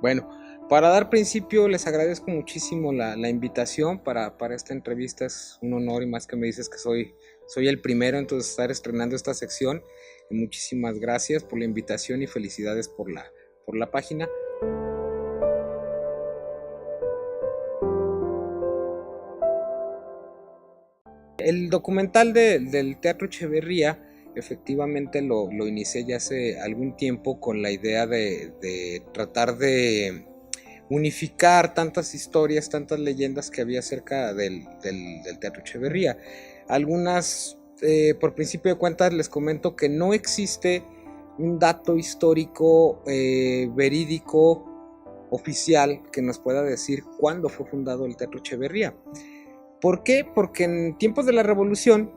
Bueno, para dar principio les agradezco muchísimo la invitación para esta entrevista. Es un honor y más que me dices que soy el primero entonces estar estrenando esta sección. Y muchísimas gracias por la invitación y felicidades por la página. El documental del Teatro Echeverría efectivamente lo inicié ya hace algún tiempo con la idea de tratar de unificar tantas historias, tantas leyendas que había acerca del Teatro Echeverría. Algunas, por principio de cuentas, les comento que no existe un dato histórico verídico oficial que nos pueda decir cuándo fue fundado el Teatro Echeverría. ¿Por qué? Porque en tiempos de la Revolución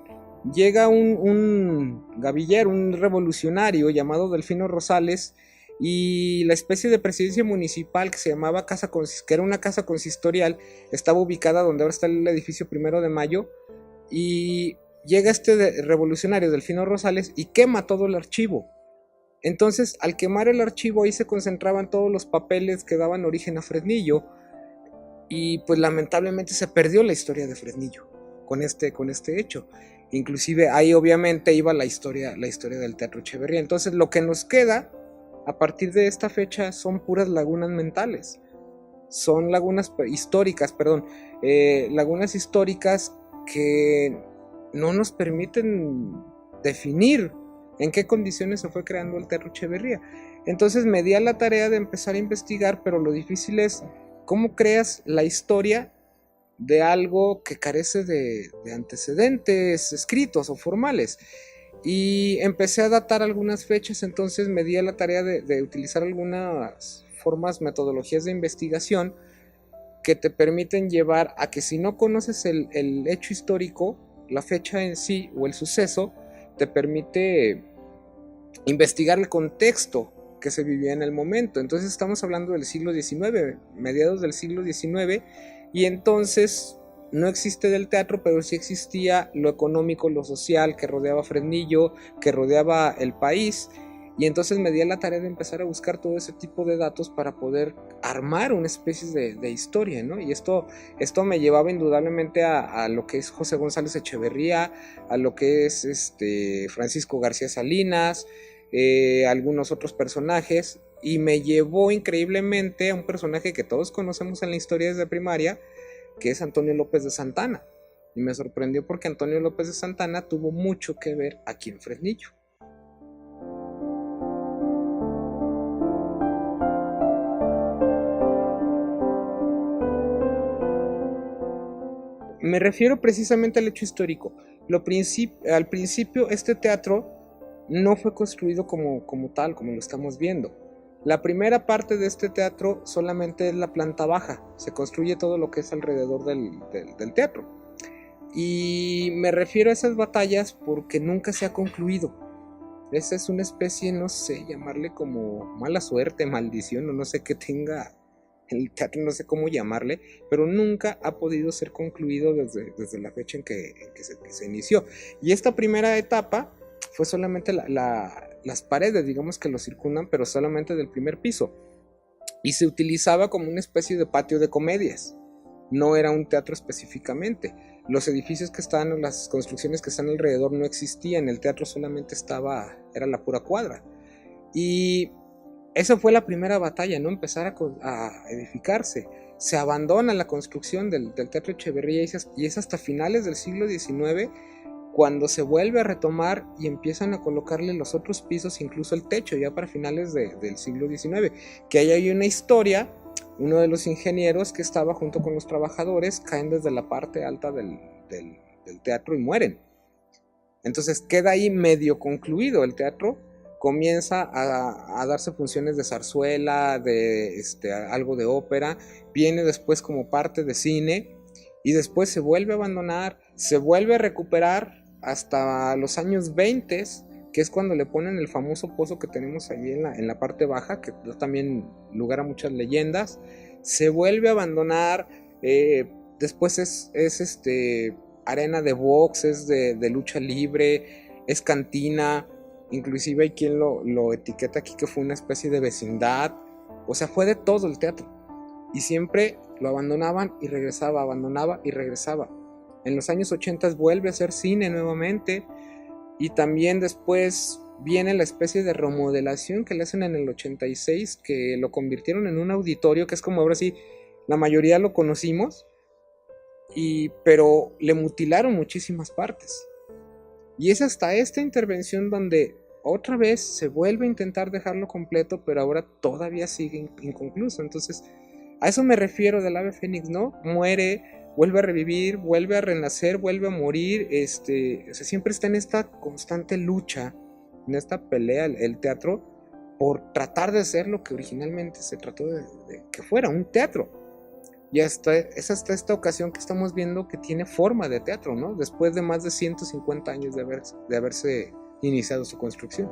llega un gavillero, un revolucionario llamado Delfino Rosales, y la especie de presidencia municipal que se llamaba que era una casa consistorial, estaba ubicada donde ahora está el edificio Primero de Mayo, y llega este revolucionario Delfino Rosales y quema todo el archivo. Entonces, al quemar el archivo, ahí se concentraban todos los papeles que daban origen a Fresnillo, y pues lamentablemente se perdió la historia de Fresnillo con este hecho. Inclusive ahí obviamente iba la historia del Teatro Echeverría. Entonces lo que nos queda a partir de esta fecha son puras lagunas mentales. Son lagunas históricas, perdón. Lagunas históricas que no nos permiten definir en qué condiciones se fue creando el Teatro Echeverría. Entonces me di a la tarea de empezar a investigar, pero lo difícil es cómo creas la historia de algo que carece de antecedentes escritos o formales. Y empecé a datar algunas fechas, entonces me di a la tarea de utilizar algunas formas, metodologías de investigación que te permiten llevar a que si no conoces el hecho histórico, la fecha en sí o el suceso, te permite investigar el contexto que se vivía en el momento. Entonces estamos hablando del siglo XIX, mediados del siglo XIX, y entonces no existe del teatro, pero sí existía lo económico, lo social que rodeaba Fresnillo, que rodeaba el país. Y entonces me di a la tarea de empezar a buscar todo ese tipo de datos para poder armar una especie de historia, ¿no? Y esto me llevaba indudablemente a lo que es José González Echeverría, a lo que es Francisco García Salinas, algunos otros personajes, y me llevó increíblemente a un personaje que todos conocemos en la historia desde primaria, que es Antonio López de Santana. Y me sorprendió porque Antonio López de Santana tuvo mucho que ver aquí en Fresnillo. Me refiero precisamente al hecho histórico. Al principio este teatro no fue construido como tal, como lo estamos viendo. La primera parte de este teatro solamente es la planta baja, se construye todo lo que es alrededor del teatro. Y me refiero a esas batallas porque nunca se ha concluido. Esa es una especie, no sé, llamarle como mala suerte, maldición, o no sé qué tenga el teatro, no sé cómo llamarle, pero nunca ha podido ser concluido desde la fecha en que se inició. Y esta primera etapa fue solamente las paredes, digamos, que lo circundan, pero solamente del primer piso. Y se utilizaba como una especie de patio de comedias. No era un teatro específicamente. Los edificios que estaban, las construcciones que están alrededor no existían. El teatro solamente era la pura cuadra. Y esa fue la primera batalla, ¿no? Empezar a edificarse. Se abandona la construcción del Teatro Echeverría y es hasta finales del siglo XIX cuando se vuelve a retomar y empiezan a colocarle los otros pisos, incluso el techo, ya para finales del siglo XIX. Que ahí hay una historia, uno de los ingenieros que estaba junto con los trabajadores caen desde la parte alta del teatro y mueren. Entonces queda ahí medio concluido el teatro, comienza a darse funciones de zarzuela, de algo de ópera, viene después como parte de cine y después se vuelve a abandonar, se vuelve a recuperar hasta los años 20, que es cuando le ponen el famoso pozo que tenemos ahí en la parte baja, que da también lugar a muchas leyendas, se vuelve a abandonar, después es arena de box, es de lucha libre, es cantina, inclusive hay quien lo etiqueta aquí que fue una especie de vecindad. O sea, fue de todo el teatro. Y siempre lo abandonaban y regresaba, abandonaba y regresaba. En los años 80 vuelve a hacer cine nuevamente. Y también después viene la especie de remodelación que le hacen en el 86, que lo convirtieron en un auditorio, que es como ahora sí, la mayoría lo conocimos, pero le mutilaron muchísimas partes. Y es hasta esta intervención donde otra vez se vuelve a intentar dejarlo completo, pero ahora todavía sigue inconcluso. Entonces, a eso me refiero del ave fénix, ¿no? Muere, vuelve a revivir, vuelve a renacer, vuelve a morir. O sea, siempre está en esta constante lucha, en esta pelea el teatro, por tratar de ser lo que originalmente se trató de que fuera, un teatro. Y es hasta esta ocasión que estamos viendo que tiene forma de teatro, ¿no? Después de más de 150 años de haberse iniciado su construcción.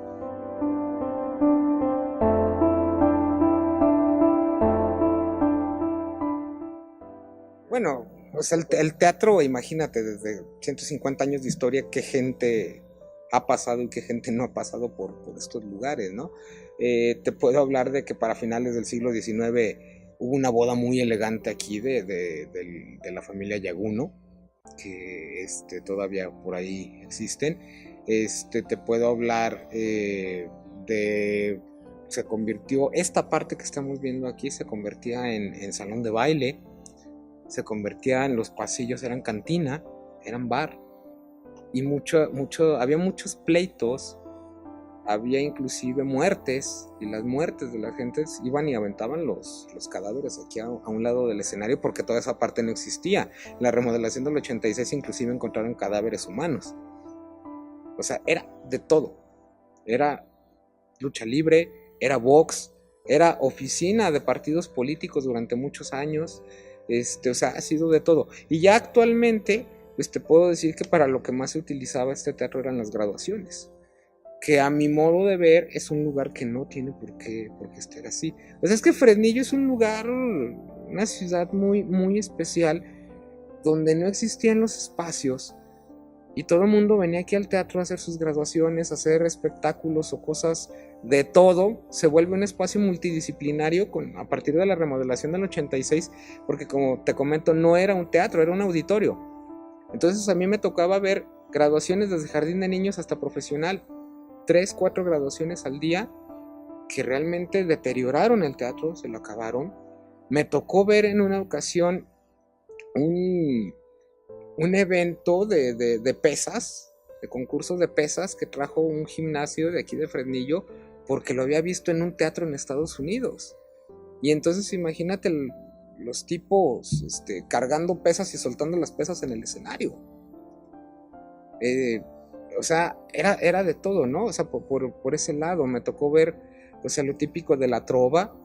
Bueno, o sea, el teatro, imagínate, desde 150 años de historia, qué gente ha pasado y qué gente no ha pasado por estos lugares, ¿no? Te puedo hablar de que para finales del siglo XIX hubo una boda muy elegante aquí de la familia Yaguno, que todavía por ahí existen. Te puedo hablar se convirtió, esta parte que estamos viendo aquí se convertía en salón de baile, se convertía en los pasillos, eran cantina, eran bar, y había muchos pleitos, había inclusive muertes, y las muertes de la gente iban y aventaban los cadáveres aquí a un lado del escenario, porque toda esa parte no existía. En la remodelación del 86 inclusive encontraron cadáveres humanos. O sea, era de todo. Era lucha libre, era box, era oficina de partidos políticos durante muchos años. O sea, ha sido de todo. Y ya actualmente, pues te puedo decir que para lo que más se utilizaba este teatro eran las graduaciones, que a mi modo de ver es un lugar que no tiene por qué estar así. O sea, es que Fresnillo es un lugar, una ciudad muy, muy especial, donde no existían los espacios y todo el mundo venía aquí al teatro a hacer sus graduaciones, a hacer espectáculos o cosas de todo. Se vuelve un espacio multidisciplinario a partir de la remodelación del 86, porque como te comento, no era un teatro, era un auditorio. Entonces a mí me tocaba ver graduaciones desde jardín de niños hasta profesional, 3, 4 graduaciones al día, que realmente deterioraron el teatro, se lo acabaron. Me tocó ver en una ocasión un evento de pesas, de concursos de pesas, que trajo un gimnasio de aquí de Fresnillo, porque lo había visto en un teatro en Estados Unidos. Y entonces imagínate los tipos cargando pesas y soltando las pesas en el escenario. O sea, era de todo, ¿no? O sea, por ese lado me tocó ver, o sea, lo típico de la trova,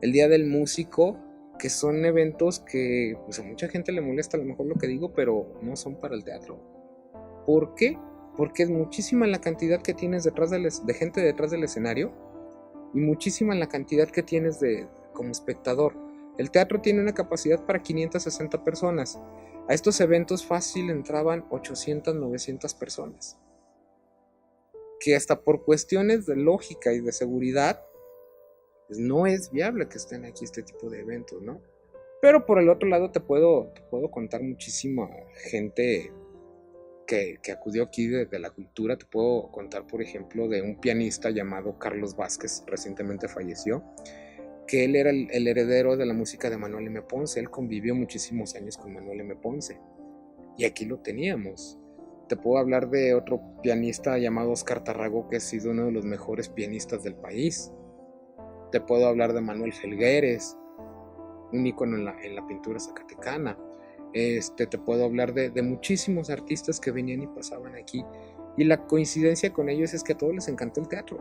el Día del Músico, que son eventos que pues a mucha gente le molesta a lo mejor lo que digo, pero no son para el teatro. ¿Por qué? Porque es muchísima la cantidad que tienes de gente detrás del escenario y muchísima la cantidad que tienes como espectador. El teatro tiene una capacidad para 560 personas. A estos eventos fácil entraban 800, 900 personas. Que hasta por cuestiones de lógica y de seguridad, pues no es viable que estén aquí este tipo de eventos, ¿no? Pero por el otro lado te puedo contar muchísima gente que acudió aquí de la cultura. Te puedo contar, por ejemplo, de un pianista llamado Carlos Vázquez, recientemente falleció, que él era el heredero de la música de Manuel M. Ponce. Él convivió muchísimos años con Manuel M. Ponce y aquí lo teníamos. Te puedo hablar de otro pianista llamado Oscar Tarragó, que ha sido uno de los mejores pianistas del país. Te puedo hablar de Manuel Felgueres, un ícono en la pintura zacatecana. Te puedo hablar de muchísimos artistas que venían y pasaban aquí. Y la coincidencia con ellos es que a todos les encantó el teatro.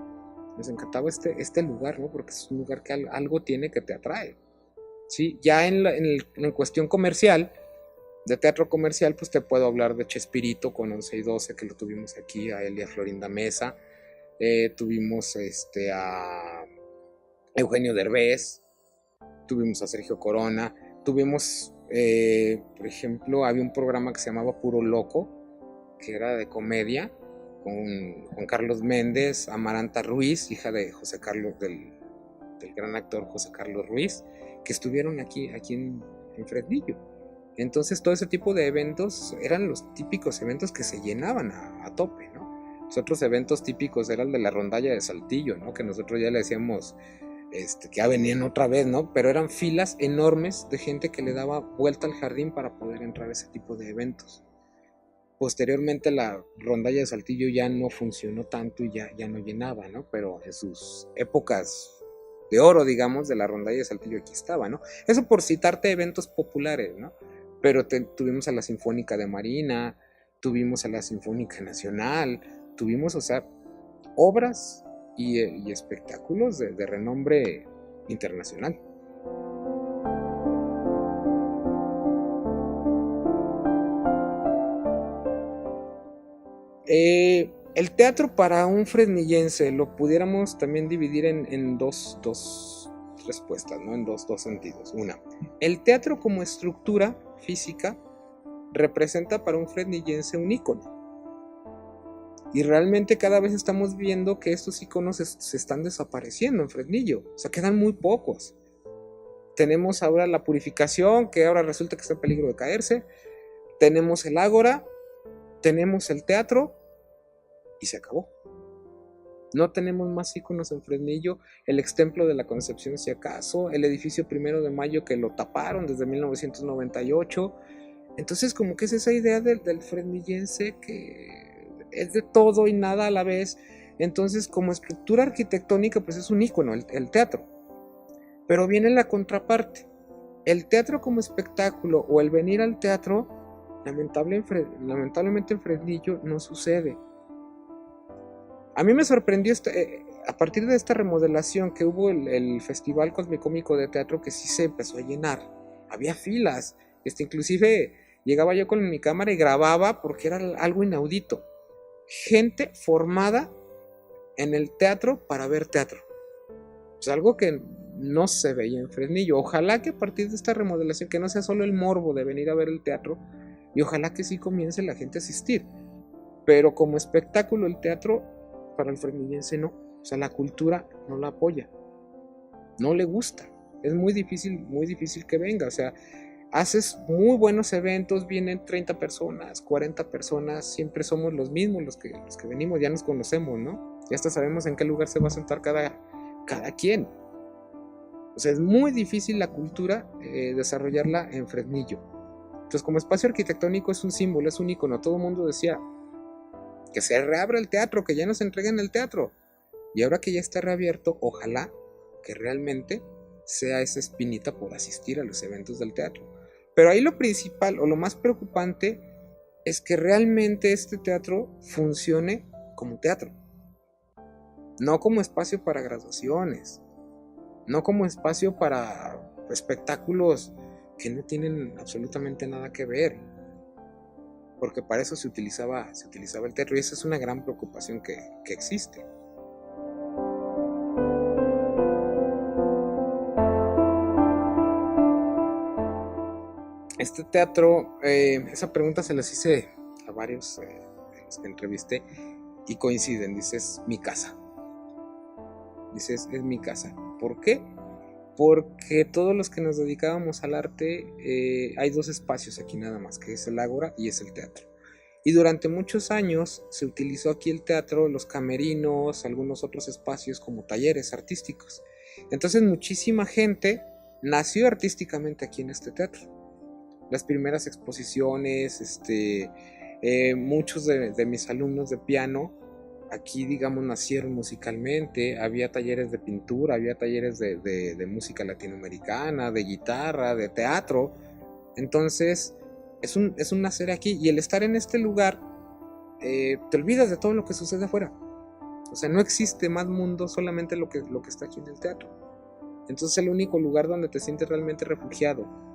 Les encantaba este lugar, ¿no? Porque es un lugar que algo tiene que te atrae. ¿Sí? Ya en cuestión comercial, de teatro comercial, pues te puedo hablar de Chespirito con 11 y 12, que lo tuvimos aquí, a él y a Florinda Mesa. Tuvimos a Eugenio Derbez, tuvimos a Sergio Corona, tuvimos, por ejemplo, había un programa que se llamaba Puro Loco, que era de comedia, con Carlos Méndez, Amaranta Ruiz, hija de José Carlos del gran actor José Carlos Ruiz, que estuvieron aquí en Fresnillo. Entonces todo ese tipo de eventos eran los típicos eventos que se llenaban a tope, ¿no? Los otros eventos típicos eran el de la rondalla de Saltillo, ¿no? Que nosotros ya le decíamos que ya venían otra vez, ¿no? Pero eran filas enormes de gente que le daba vuelta al jardín para poder entrar a ese tipo de eventos. Posteriormente la rondalla de Saltillo ya no funcionó tanto y ya no llenaba, ¿no? Pero en sus épocas de oro, digamos, de la rondalla de Saltillo aquí estaba, ¿no? Eso por citarte eventos populares, ¿no? Pero tuvimos a la Sinfónica de Marina, tuvimos a la Sinfónica Nacional, tuvimos, o sea, obras y espectáculos de renombre internacional. El teatro para un fresnillense lo pudiéramos también dividir en dos respuestas, ¿no? En dos sentidos. Una, el teatro como estructura física representa para un fresnillense un ícono. Y realmente cada vez estamos viendo que estos íconos se están desapareciendo en Fresnillo. O sea, quedan muy pocos. Tenemos ahora la Purificación, que ahora resulta que está en peligro de caerse. Tenemos el Ágora, tenemos el teatro y se acabó. No tenemos más íconos en Fresnillo. El Extemplo de la Concepción, si acaso. El edificio 1 de Mayo, que lo taparon desde 1998. Entonces, como que es esa idea del fresnillense que es de todo y nada a la vez. Entonces, como estructura arquitectónica, pues es un ícono el teatro. Pero viene la contraparte. El teatro como espectáculo o el venir al teatro, lamentablemente en Fresnillo no sucede. A mí me sorprendió a partir de esta remodelación que hubo el Festival Cosmicómico de Teatro, que sí se empezó a llenar. Había filas. Inclusive llegaba yo con mi cámara y grababa porque era algo inaudito. Gente formada en el teatro para ver teatro. Es algo que no se veía en Fresnillo. Ojalá que a partir de esta remodelación, que no sea solo el morbo de venir a ver el teatro, y ojalá que sí comience la gente a asistir. Pero como espectáculo el teatro para el fresnillense no. O sea, la cultura no la apoya. No le gusta. Es muy difícil que venga. O sea, haces muy buenos eventos, vienen 30 personas, 40 personas, siempre somos los mismos los que venimos, ya nos conocemos, ¿no? Ya hasta sabemos en qué lugar se va a sentar cada quien. O sea, es muy difícil la cultura desarrollarla en Fresnillo. Entonces, como espacio arquitectónico es un símbolo, es un ícono. Todo el mundo decía que se reabra el teatro, que ya nos entreguen el teatro. Y ahora que ya está reabierto, ojalá que realmente sea esa espinita por asistir a los eventos del teatro. Pero ahí lo principal o lo más preocupante es que realmente este teatro funcione como teatro. No como espacio para graduaciones. No como espacio para espectáculos que no tienen absolutamente nada que ver. Porque para eso se utilizaba el teatro. Y esa es una gran preocupación que existe. Este teatro, esa pregunta se las hice a varios de los que entrevisté y coinciden. Dices, mi casa. Dices, es mi casa. ¿Por qué? Porque todos los que nos dedicábamos al arte, hay dos espacios aquí nada más, que es el Ágora y es el teatro. Y durante muchos años se utilizó aquí el teatro, los camerinos, algunos otros espacios como talleres artísticos. Entonces muchísima gente nació artísticamente aquí en este teatro. Las primeras exposiciones, muchos de mis alumnos de piano aquí, digamos, nacieron musicalmente. Había talleres de pintura, había talleres de música latinoamericana, de guitarra, de teatro. Entonces es un nacer aquí, y el estar en este lugar, te olvidas de todo lo que sucede afuera. O sea, no existe más mundo, solamente lo que está aquí en el teatro. Entonces es el único lugar donde te sientes realmente refugiado,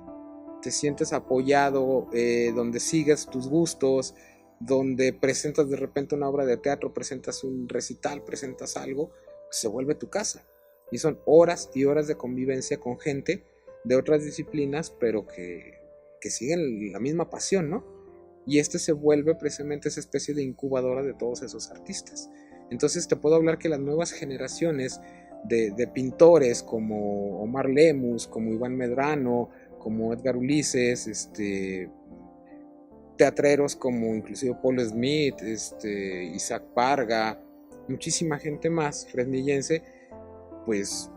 te sientes apoyado, donde sigues tus gustos, donde presentas de repente una obra de teatro, presentas un recital, presentas algo, se vuelve tu casa. Y son horas y horas de convivencia con gente de otras disciplinas, pero que siguen la misma pasión, ¿no? Y se vuelve precisamente esa especie de incubadora de todos esos artistas. Entonces te puedo hablar que las nuevas generaciones de pintores como Omar Lemus, como Iván Medrano, como Edgar Ulises, teatreros como inclusive Paul Smith, Isaac Parga, muchísima gente más fresnillense, pues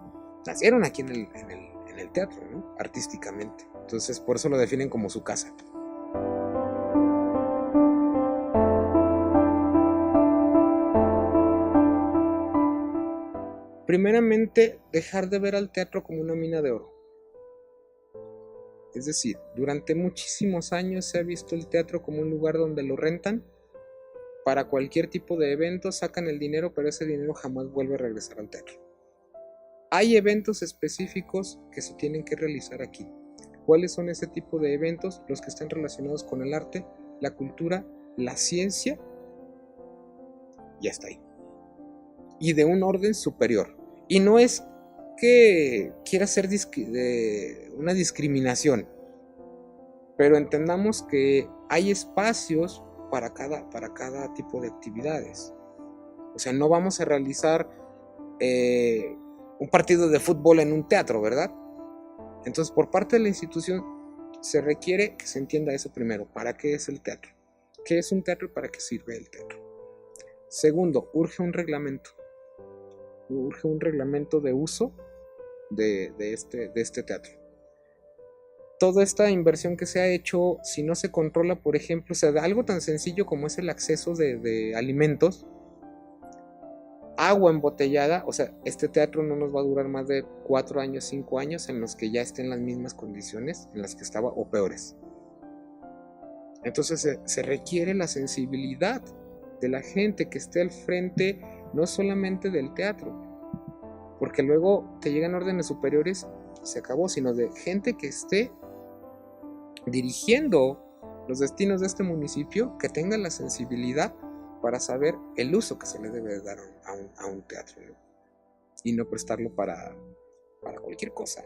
nacieron aquí en el teatro, ¿no? Artísticamente. Entonces por eso lo definen como su casa. Primeramente, dejar de ver al teatro como una mina de oro. Es decir, durante muchísimos años se ha visto el teatro como un lugar donde lo rentan para cualquier tipo de evento, sacan el dinero, pero ese dinero jamás vuelve a regresar al teatro. Hay eventos específicos que se tienen que realizar aquí. ¿Cuáles son ese tipo de eventos? Los que están relacionados con el arte, la cultura, la ciencia, y hasta ahí. Y de un orden superior. Y no es que quiera hacer una discriminación, pero entendamos que hay espacios para cada tipo de actividades. O sea, no vamos a realizar un partido de fútbol en un teatro, ¿verdad? Entonces, por parte de la institución se requiere que se entienda eso primero. ¿Para qué es el teatro? ¿Qué es un teatro y para qué sirve el teatro? Segundo, urge un reglamento. Urge un reglamento de uso de este teatro. Toda esta inversión que se ha hecho, si no se controla, por ejemplo, o sea, algo tan sencillo como es el acceso de alimentos, agua embotellada, o sea, este teatro no nos va a durar más de 4 años, 5 años en los que ya esté en las mismas condiciones en las que estaba o peores. Entonces se requiere la sensibilidad de la gente que esté al frente, no solamente del teatro, porque luego te llegan órdenes superiores y se acabó, sino de gente que esté dirigiendo los destinos de este municipio, que tenga la sensibilidad para saber el uso que se le debe dar a un teatro, ¿no? Y no prestarlo para cualquier cosa.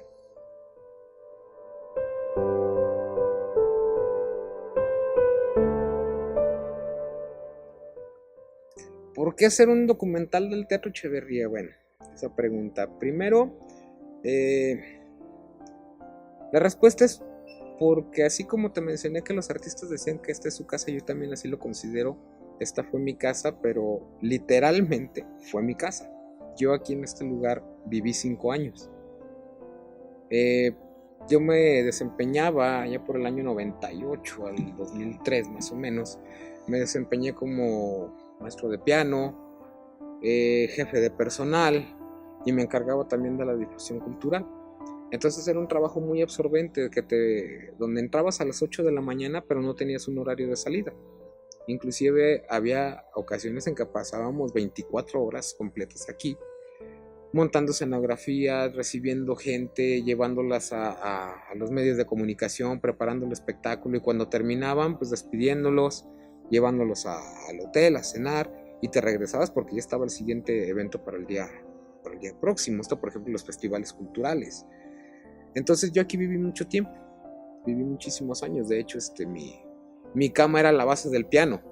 ¿Por qué hacer un documental del Teatro Echeverría? Bueno, esa pregunta. Primero, la respuesta es porque así como te mencioné que los artistas decían que esta es su casa, yo también así lo considero. Esta fue mi casa, pero literalmente fue mi casa. Yo aquí en este lugar viví 5 años. Yo me desempeñaba allá por el año 98 al 2003 más o menos. Me desempeñé como maestro de piano, jefe de personal, y me encargaba también de la difusión cultural. Entonces era un trabajo muy absorbente donde entrabas a las 8 de la mañana pero no tenías un horario de salida. Inclusive había ocasiones en que pasábamos 24 horas completas aquí, montando escenografías, recibiendo gente, llevándolas a los medios de comunicación, preparando el espectáculo, y cuando terminaban, pues despidiéndolos, llevándolos al hotel a cenar, y te regresabas porque ya estaba el siguiente evento para el día próximo. Esto, por ejemplo, los festivales culturales. Entonces yo aquí viví mucho tiempo, viví muchísimos años. De hecho, mi cama era la base del piano.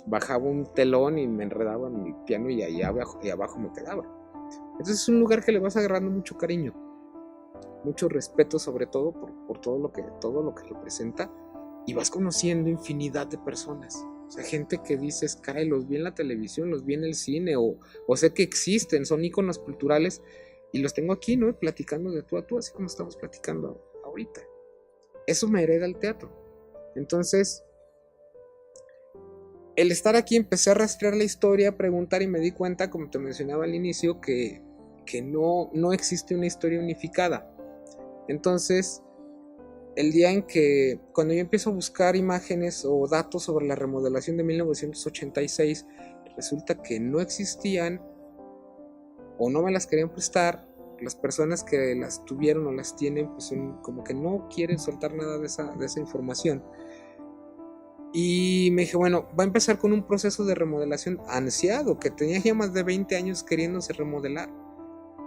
Bajaba un telón y me enredaba en mi piano y ahí abajo me quedaba. Entonces es un lugar que le vas agarrando mucho cariño, mucho respeto, sobre todo por todo lo que representa, y vas conociendo infinidad de personas. O sea, gente que dices, caray, los vi en la televisión, los vi en el cine, o sé que existen, son íconos culturales, y los tengo aquí, ¿no? Platicando de tú a tú, así como estamos platicando ahorita. Eso me hereda el teatro. Entonces, el estar aquí, empecé a rastrear la historia, a preguntar, y me di cuenta, como te mencionaba al inicio, que no existe una historia unificada. Entonces, el día en que, cuando yo empiezo a buscar imágenes o datos sobre la remodelación de 1986, resulta que no existían o no me las querían prestar. Las personas que las tuvieron o las tienen, pues son como que no quieren soltar nada de esa información. Y me dije, bueno, va a empezar con un proceso de remodelación ansiado, que tenía ya más de 20 años queriéndose remodelar,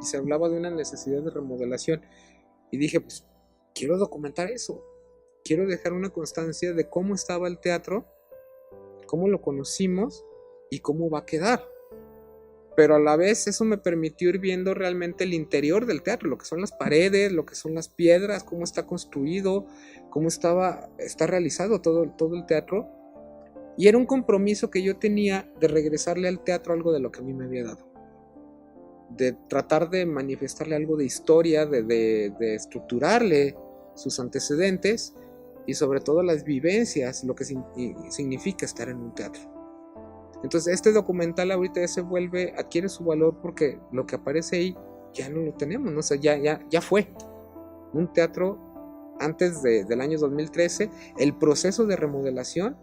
y se hablaba de una necesidad de remodelación. Y dije, pues quiero documentar eso, quiero dejar una constancia de cómo estaba el teatro, cómo lo conocimos y cómo va a quedar. pero a la vez eso me permitió ir viendo realmente el interior del teatro, lo que son las paredes, lo que son las piedras, cómo está construido, cómo está realizado todo el teatro. Y era un compromiso que yo tenía de regresarle al teatro algo de lo que a mí me había dado, de tratar de manifestarle algo de historia, de estructurarle sus antecedentes y sobre todo las vivencias, lo que significa estar en un teatro. Entonces este documental ahorita ya adquiere su valor porque lo que aparece ahí ya no lo tenemos, ¿no? O sea, ya fue un teatro antes del año 2013, el proceso de remodelación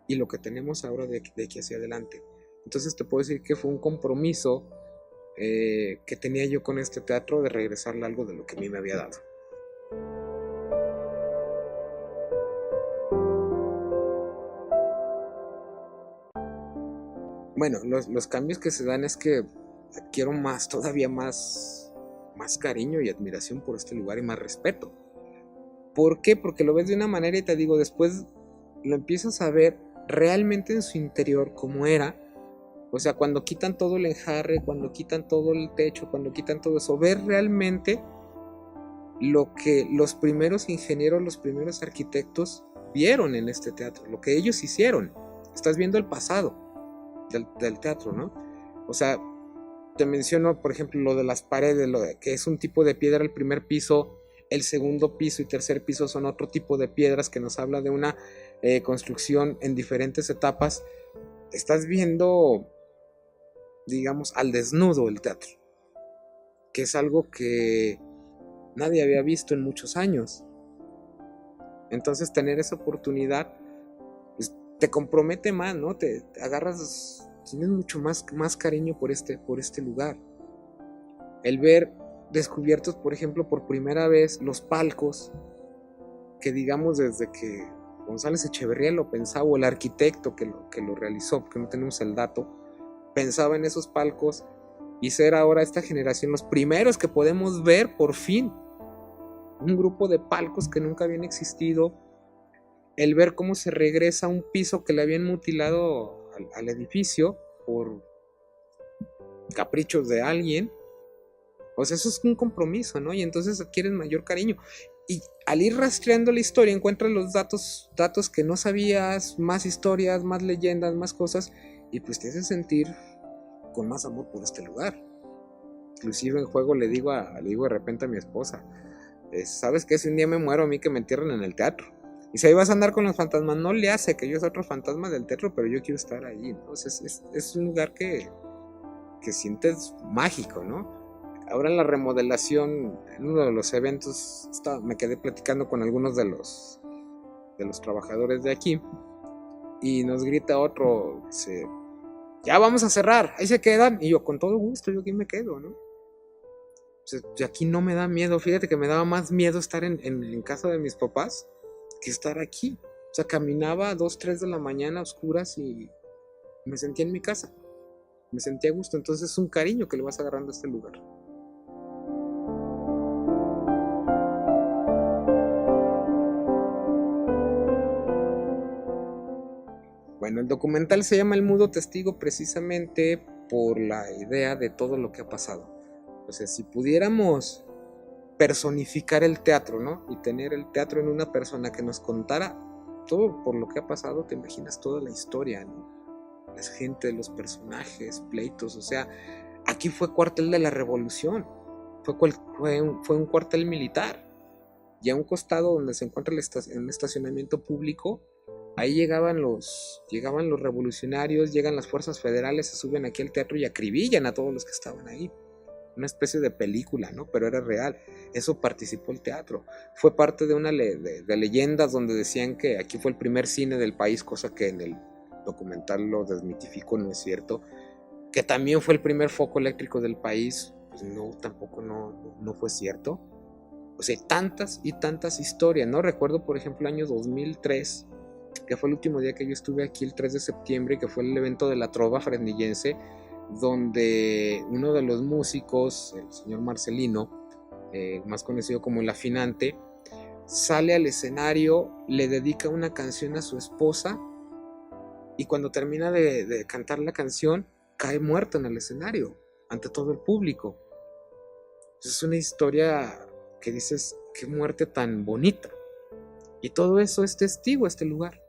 y lo que tenemos ahora de aquí hacia adelante. Entonces te puedo decir que fue un compromiso que tenía yo con este teatro de regresarle algo de lo que a mí me había dado. Bueno, los cambios que se dan es que adquiero todavía más cariño y admiración por este lugar y más respeto. ¿Por qué? Porque lo ves de una manera y te digo, después lo empiezas a ver realmente en su interior como era. O sea, cuando quitan todo el enjarre, cuando quitan todo el techo, cuando quitan todo eso, ver realmente lo que los primeros ingenieros, los primeros arquitectos vieron en este teatro, lo que ellos hicieron. Estás viendo el pasado del teatro, ¿no? O sea, te menciono, por ejemplo, lo de las paredes, que es un tipo de piedra el primer piso, el segundo piso y tercer piso son otro tipo de piedras que nos habla de una construcción en diferentes etapas. Estás viendo, digamos, al desnudo el teatro, que es algo que nadie había visto en muchos años. Entonces tener esa oportunidad pues, te compromete más, ¿no? Te agarras, tienes mucho más cariño por este lugar. El ver descubiertos, por ejemplo, por primera vez los palcos, que digamos desde que González Echeverría lo pensaba, o el arquitecto que lo realizó, porque no tenemos el dato, pensaba en esos palcos, y ser ahora esta generación los primeros que podemos ver por fin un grupo de palcos que nunca habían existido, el ver cómo se regresa un piso que le habían mutilado al edificio por caprichos de alguien. O sea, eso es un compromiso, ¿no? Y entonces adquieres mayor cariño. Y al ir rastreando la historia encuentras los datos que no sabías, más historias, más leyendas, más cosas, y pues te hace sentir con más amor por este lugar. Inclusive en juego le digo de repente a mi esposa, ¿sabes qué? Si un día me muero, a mí que me entierren en el teatro. Y si ahí vas a andar con los fantasmas, no le hace que yo sea otro fantasma del teatro, pero yo quiero estar ahí. Entonces es un lugar que sientes mágico, ¿no? Ahora en la remodelación, en uno de los eventos, me quedé platicando con algunos de los trabajadores de aquí, y nos grita otro, dice, ya vamos a cerrar, ahí se quedan, y yo, con todo gusto, yo aquí me quedo, ¿no? O sea, aquí no me da miedo, fíjate que me daba más miedo estar en casa de mis papás que estar aquí. O sea, caminaba a 2, 3 de la mañana a oscuras y me sentía en mi casa, me sentía a gusto. Entonces es un cariño que le vas agarrando a este lugar. Bueno, el documental se llama El Mudo Testigo precisamente por la idea de todo lo que ha pasado. O sea, si pudiéramos personificar el teatro, ¿no? Y tener el teatro en una persona que nos contara todo por lo que ha pasado, te imaginas toda la historia, ¿no? La gente, los personajes, pleitos, o sea, aquí fue cuartel de la revolución, fue un cuartel militar, y a un costado donde se encuentra un estacionamiento público, ahí llegaban los revolucionarios, llegan las fuerzas federales, se suben aquí al teatro y acribillan a todos los que estaban ahí. Una especie de película, ¿no? Pero era real. Eso participó el teatro. Fue parte de una de leyendas donde decían que aquí fue el primer cine del país, cosa que en el documental lo desmitifico, no es cierto. Que también fue el primer foco eléctrico del país, pues no, tampoco no fue cierto. O sea, tantas y tantas historias, ¿no? Recuerdo, por ejemplo, el año 2003, que fue el último día que yo estuve aquí, el 3 de septiembre, que fue el evento de la trova fresnillense, donde uno de los músicos, el señor Marcelino, más conocido como el Afinante, sale al escenario, le dedica una canción a su esposa, y cuando termina de cantar la canción, cae muerto en el escenario. ante todo el público. Es una historia que dices, qué muerte tan bonita. Y todo eso es testigo este lugar.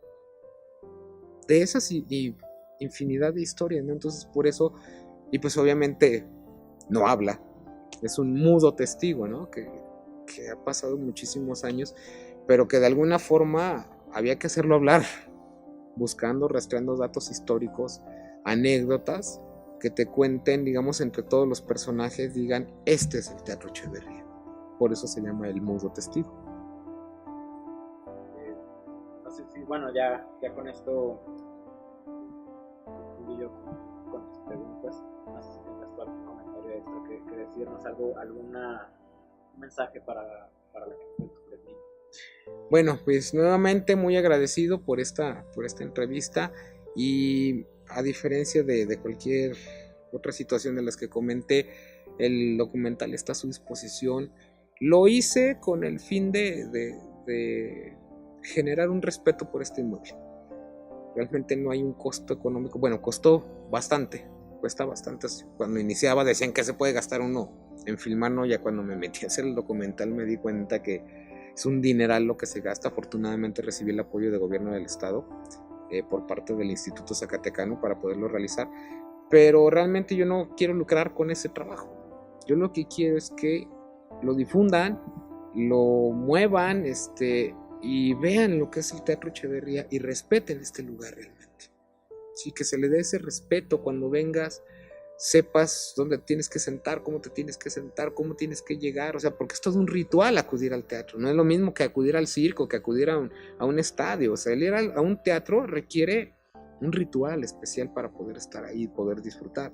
De esas y infinidad de historias, ¿no? Entonces por eso, y pues obviamente no habla, es un mudo testigo, ¿no? Que ha pasado muchísimos años, pero que de alguna forma había que hacerlo hablar, buscando, rastreando datos históricos, anécdotas que te cuenten, digamos, entre todos los personajes, digan, este es el Teatro Echeverría. Por eso se llama el mudo testigo. No sé si, bueno, ya con esto concluyo con tus preguntas. No sé si tengas tú algún comentario extra que decirnos, algún mensaje para la gente de ti. Bueno, pues nuevamente muy agradecido por esta entrevista, y a diferencia de cualquier otra situación de las que comenté, el documental está a su disposición. Lo hice con el fin de generar un respeto por este inmueble. Realmente no hay un costo económico. Bueno, cuesta bastante. Cuando iniciaba decían que se puede gastar uno en filmar, no, ya cuando me metí a hacer el documental me di cuenta que es un dineral lo que se gasta. Afortunadamente recibí el apoyo del gobierno del estado por parte del Instituto Zacatecano para poderlo realizar, pero realmente yo no quiero lucrar con ese trabajo. Yo lo que quiero es que lo difundan, lo muevan, y vean lo que es el Teatro Echeverría y respeten este lugar realmente. Sí, que se le dé ese respeto cuando vengas, sepas dónde tienes que sentar, cómo te tienes que sentar, cómo tienes que llegar, o sea, porque es todo un ritual acudir al teatro, no es lo mismo que acudir al circo, que acudir a un estadio, o sea, el ir a un teatro requiere un ritual especial para poder estar ahí, poder disfrutar,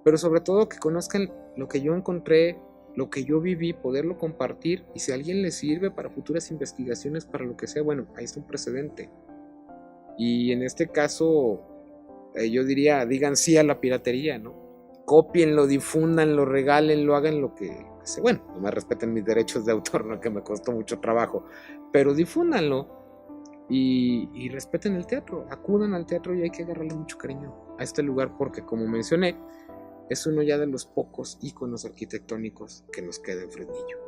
pero sobre todo que conozcan lo que yo encontré, lo que yo viví, poderlo compartir, y si a alguien le sirve para futuras investigaciones, para lo que sea, bueno, ahí está un precedente. Y en este caso, yo diría, digan sí a la piratería, ¿no? Cópienlo, difúndanlo, regálenlo, hagan lo que sea. Bueno, no me respeten mis derechos de autor, ¿no? Que me costó mucho trabajo, pero difúndanlo y respeten el teatro, acudan al teatro, y hay que agarrarle mucho cariño a este lugar porque, como mencioné, es uno ya de los pocos íconos arquitectónicos que nos queda en Fresnillo.